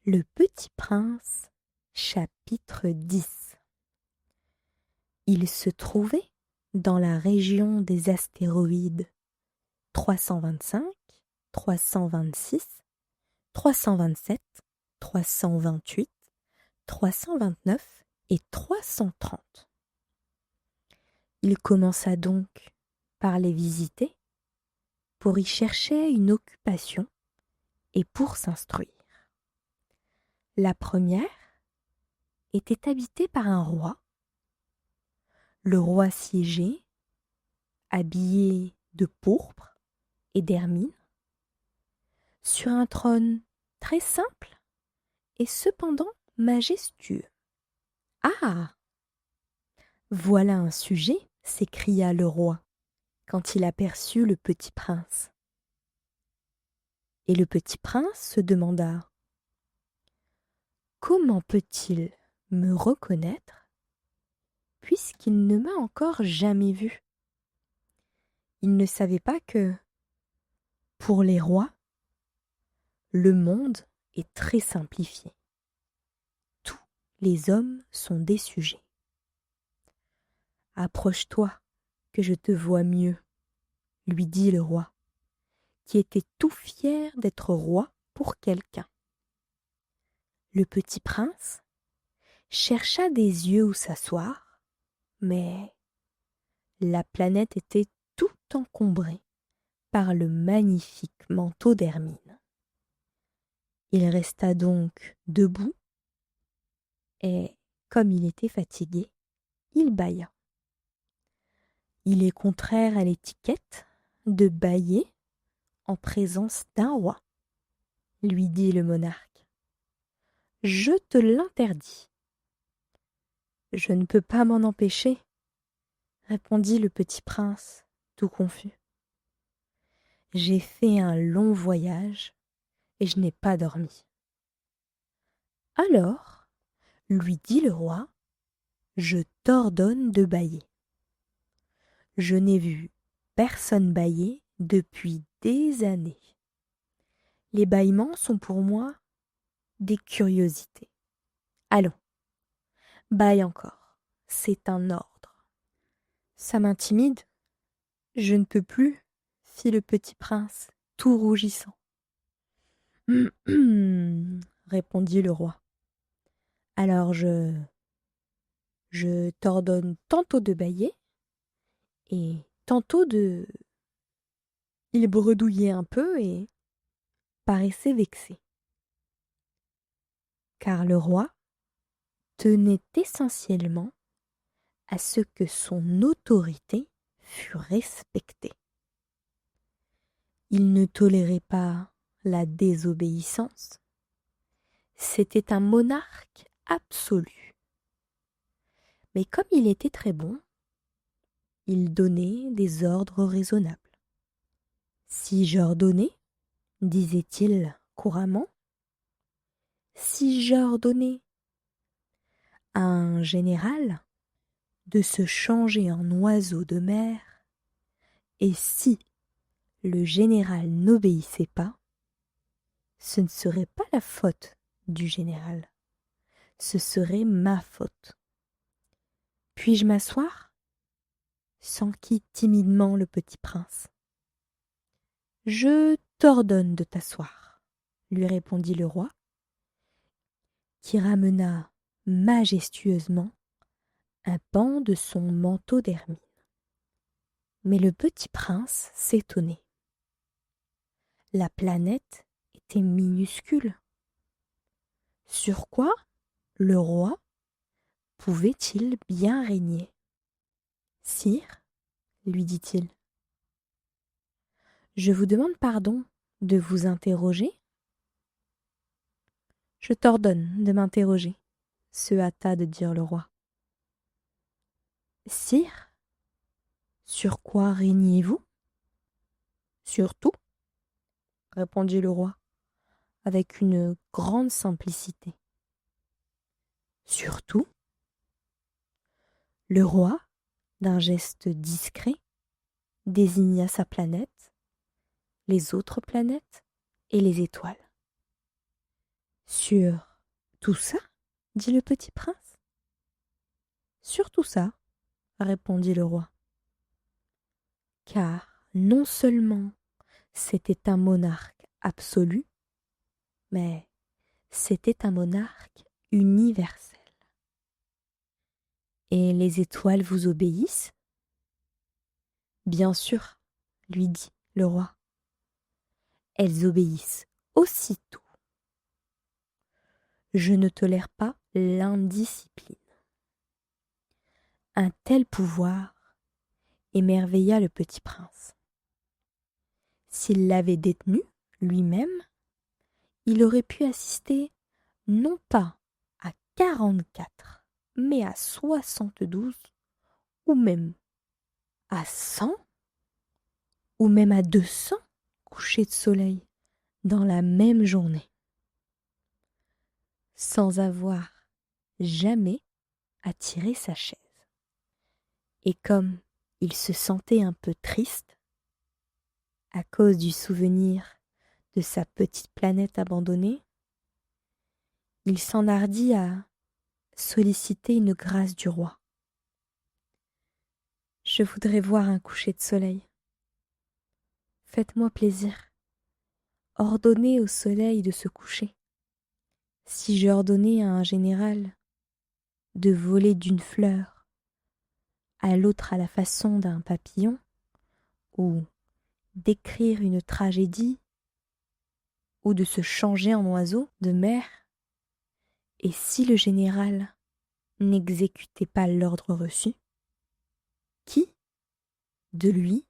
Le Petit Prince, chapitre 10. Il se trouvait dans la région des astéroïdes 325, 326, 327, 328, 329 et 330. Il commença donc par les visiter pour y chercher une occupation et pour s'instruire. La première était habitée par un roi. Le roi siégeait, habillé de pourpre et d'hermine, sur un trône très simple et cependant majestueux. « Ah ! Voilà un sujet !» s'écria le roi quand il aperçut le petit prince. Et le petit prince se demanda: « Comment peut-il me reconnaître puisqu'il ne m'a encore jamais vu ?» Il ne savait pas que, pour les rois, le monde est très simplifié. Tous les hommes sont des sujets. « Approche-toi, que je te voie mieux, » lui dit le roi, qui était tout fier d'être roi pour quelqu'un. Le petit prince chercha des yeux où s'asseoir, mais la planète était tout encombrée par le magnifique manteau d'hermine. Il resta donc debout et, comme il était fatigué, il bâilla. Il est contraire à l'étiquette de bâiller en présence d'un roi, lui dit le monarque. Je te l'interdis. Je ne peux pas m'en empêcher, répondit le petit prince, tout confus. J'ai fait un long voyage et je n'ai pas dormi. Alors, lui dit le roi, je t'ordonne de bâiller. Je n'ai vu personne bâiller depuis des années. Les bâillements sont pour moi des curiosités. Allons, bâille encore, c'est un ordre. Ça m'intimide, je ne peux plus, fit le petit prince, tout rougissant. Répondit le roi. Alors je t'ordonne tantôt de bâiller et tantôt de... Il bredouillait un peu et paraissait vexé. Car le roi tenait essentiellement à ce que son autorité fût respectée. Il ne tolérait pas la désobéissance. C'était un monarque absolu. Mais comme il était très bon, il donnait des ordres raisonnables. Si j'ordonnais, disait-il couramment, si j'ordonnais à un général de se changer en oiseau de mer, et si le général n'obéissait pas, ce ne serait pas la faute du général, ce serait ma faute. Puis-je m'asseoir ? S'enquit timidement le petit prince. Je t'ordonne de t'asseoir, lui répondit le roi, qui ramena majestueusement un pan de son manteau d'hermine. Mais le petit prince s'étonnait. La planète était minuscule. Sur quoi le roi pouvait-il bien régner ? Sire, lui dit-il, je vous demande pardon de vous interroger. Je t'ordonne de m'interroger, se hâta de dire le roi. Sire, sur quoi régnez-vous ? Sur tout, répondit le roi, avec une grande simplicité. Sur tout ? Le roi, d'un geste discret, désigna sa planète, les autres planètes et les étoiles. Sur tout ça? Dit le petit prince. Sur tout ça, répondit le roi. Car non seulement c'était un monarque absolu, mais c'était un monarque universel. Et les étoiles vous obéissent? Bien sûr, lui dit le roi. Elles obéissent aussitôt. Je ne tolère pas l'indiscipline. Un tel pouvoir émerveilla le petit prince. S'il l'avait détenu lui-même, il aurait pu assister non pas à 44, mais à 72, ou même à 100, ou même à 200 couchers de soleil dans la même journée, sans avoir jamais à tirer sa chaise. Et comme il se sentait un peu triste, à cause du souvenir de sa petite planète abandonnée, il s'enhardit à solliciter une grâce du roi. Je voudrais voir un coucher de soleil. Faites-moi plaisir. Ordonnez au soleil de se coucher. Si j'ai ordonné à un général de voler d'une fleur à l'autre à la façon d'un papillon, ou d'écrire une tragédie, ou de se changer en oiseau de mer, et si le général n'exécutait pas l'ordre reçu, qui, de lui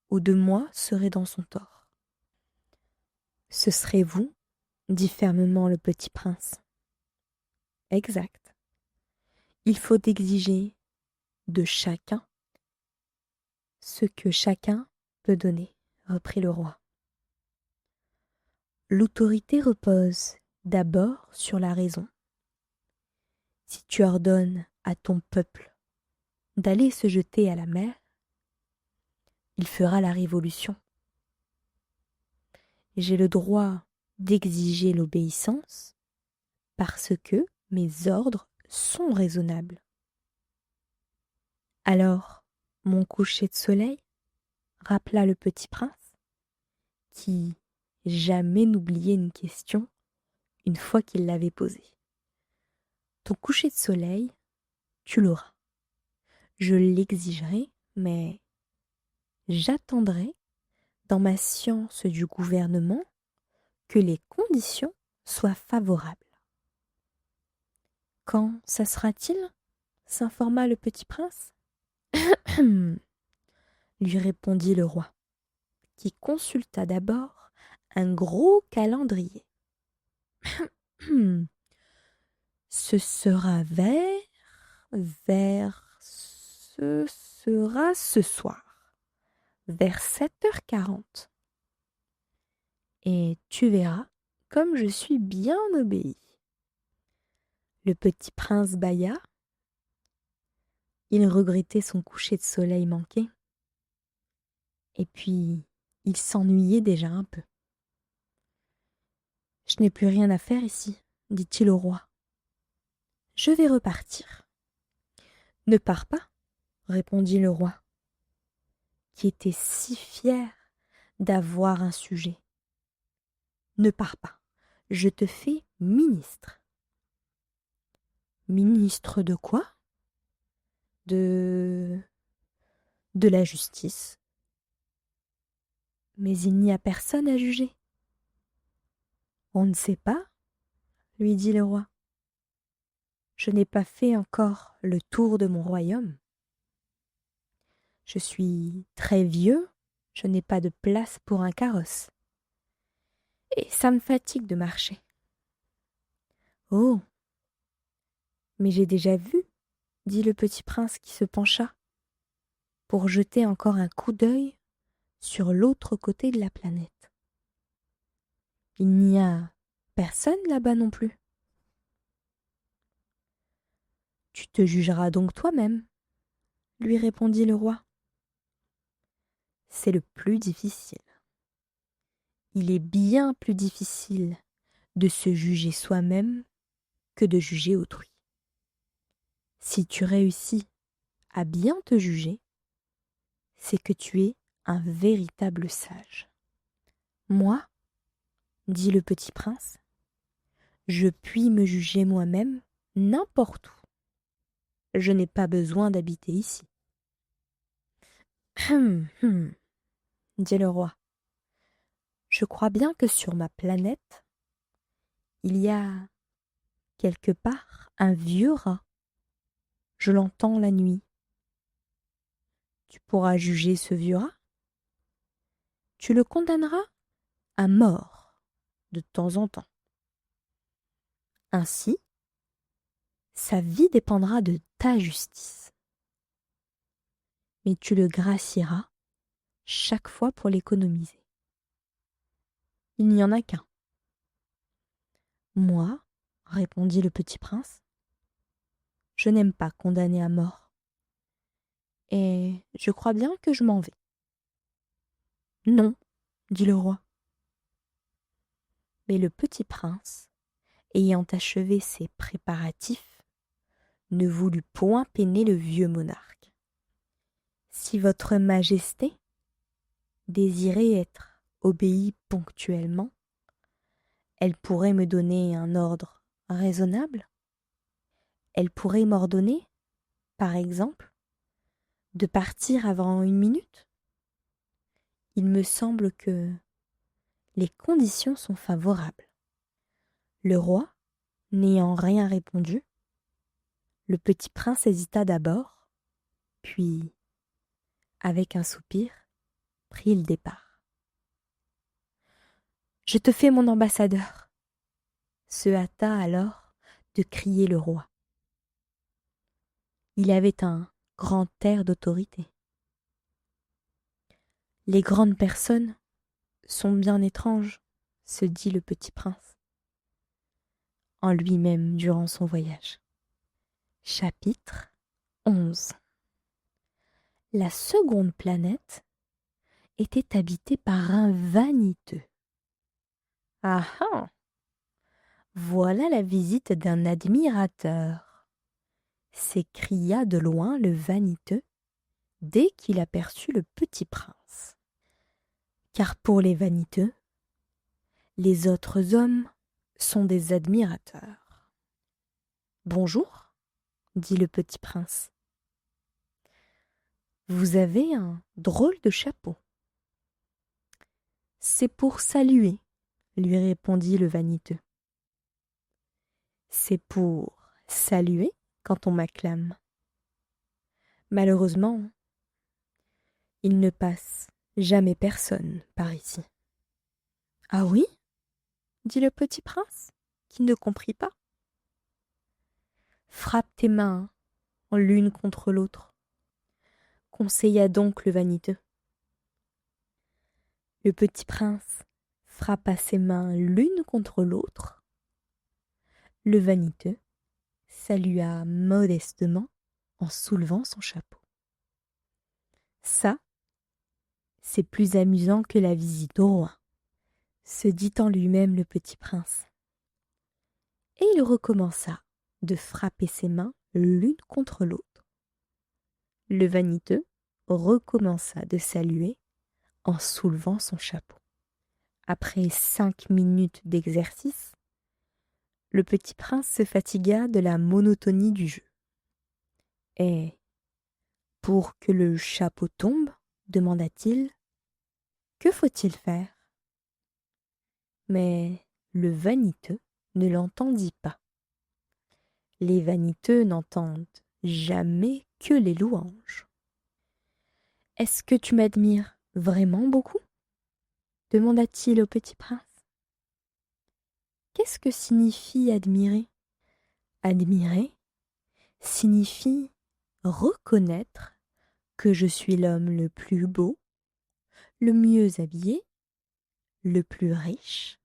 ou de moi, serait dans son tort? Ce serait vous, dit fermement le petit prince. Exact. Il faut exiger de chacun ce que chacun peut donner, reprit le roi. L'autorité repose d'abord sur la raison. Si tu ordonnes à ton peuple d'aller se jeter à la mer, il fera la révolution. J'ai le droit d'exiger l'obéissance parce que mes ordres sont raisonnables. Alors, mon coucher de soleil, rappela le petit prince, qui jamais n'oubliait une question une fois qu'il l'avait posée. Ton coucher de soleil, tu l'auras. Je l'exigerai, mais j'attendrai, dans ma science du gouvernement, que les conditions soient favorables. Quand ça sera-t-il? S'informa le petit prince. Lui répondit le roi, qui consulta d'abord un gros calendrier. Ce sera ce sera ce soir, vers 7h40. Et tu verras comme je suis bien obéi. Le petit prince bâilla. Il regrettait son coucher de soleil manqué. Et puis, il s'ennuyait déjà un peu. Je n'ai plus rien à faire ici, dit-il au roi. Je vais repartir. Ne pars pas, répondit le roi, qui était si fier d'avoir un sujet. Ne pars pas, je te fais ministre. Ministre de quoi? De la justice. Mais il n'y a personne à juger. On ne sait pas, lui dit le roi. Je n'ai pas fait encore le tour de mon royaume. Je suis très vieux, je n'ai pas de place pour un carrosse. Et ça me fatigue de marcher. Oh, mais j'ai déjà vu, dit le petit prince qui se pencha pour jeter encore un coup d'œil sur l'autre côté de la planète. Il n'y a personne là-bas non plus. Tu te jugeras donc toi-même, lui répondit le roi. C'est le plus difficile. Il est bien plus difficile de se juger soi-même que de juger autrui. Si tu réussis à bien te juger, c'est que tu es un véritable sage. Moi, dit le petit prince, je puis me juger moi-même n'importe où. Je n'ai pas besoin d'habiter ici. Dit le roi. Je crois bien que sur ma planète, il y a quelque part un vieux rat. Je l'entends la nuit. Tu pourras juger ce vieux rat. Tu le condamneras à mort de temps en temps. Ainsi, sa vie dépendra de ta justice. Mais tu le gracieras chaque fois pour l'économiser. Il n'y en a qu'un. Moi, répondit le petit prince, je n'aime pas condamner à mort. Et je crois bien que je m'en vais. Non, dit le roi. Mais le petit prince, ayant achevé ses préparatifs, ne voulut point peiner le vieux monarque. Si votre majesté désirait être obéie ponctuellement, elle pourrait me donner un ordre raisonnable. Elle pourrait m'ordonner, par exemple, de partir avant 1 minute. Il me semble que les conditions sont favorables. Le roi, n'ayant rien répondu, le petit prince hésita d'abord, puis, avec un soupir, prit le départ. « Je te fais mon ambassadeur !» se hâta alors de crier le roi. Il avait un grand air d'autorité. Les grandes personnes sont bien étranges, se dit le petit prince, en lui-même durant son voyage. Chapitre 11. La seconde planète était habitée par un vaniteux. Ah ah! Voilà la visite d'un admirateur, s'écria de loin le vaniteux dès qu'il aperçut le petit prince. Car pour les vaniteux, les autres hommes sont des admirateurs. Bonjour, dit le petit prince. Vous avez un drôle de chapeau. C'est pour saluer, lui répondit le vaniteux. C'est pour saluer quand on m'acclame. Malheureusement, il ne passe jamais personne par ici. Ah oui? Dit le petit prince, qui ne comprit pas. Frappe tes mains l'une contre l'autre, conseilla donc le vaniteux. Le petit prince frappa ses mains l'une contre l'autre. Le vaniteux salua modestement en soulevant son chapeau. Ça, c'est plus amusant que la visite au roi, se dit en lui-même le petit prince. Et il recommença de frapper ses mains l'une contre l'autre. Le vaniteux recommença de saluer en soulevant son chapeau. Après 5 minutes d'exercice, le petit prince se fatigua de la monotonie du jeu. « Et pour que le chapeau tombe, demanda-t-il, que faut-il faire ?» Mais le vaniteux ne l'entendit pas. Les vaniteux n'entendent jamais que les louanges. « Est-ce que tu m'admires vraiment beaucoup ?» demanda-t-il au petit prince. Qu'est-ce que signifie admirer? Admirer signifie reconnaître que je suis l'homme le plus beau, le mieux habillé, le plus riche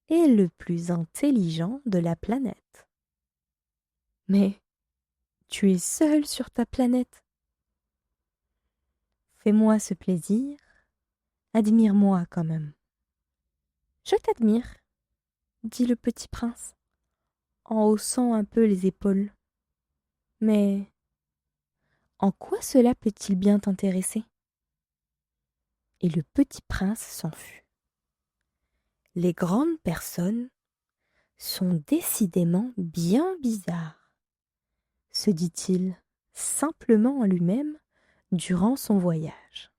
et le plus intelligent de la planète. Mais tu es seul sur ta planète. Fais-moi ce plaisir, admire-moi quand même. Je t'admire, dit le petit prince, en haussant un peu les épaules. Mais en quoi cela peut-il bien t'intéresser? Et le petit prince s'en fut. Les grandes personnes sont décidément bien bizarres, se dit-il simplement en lui-même durant son voyage.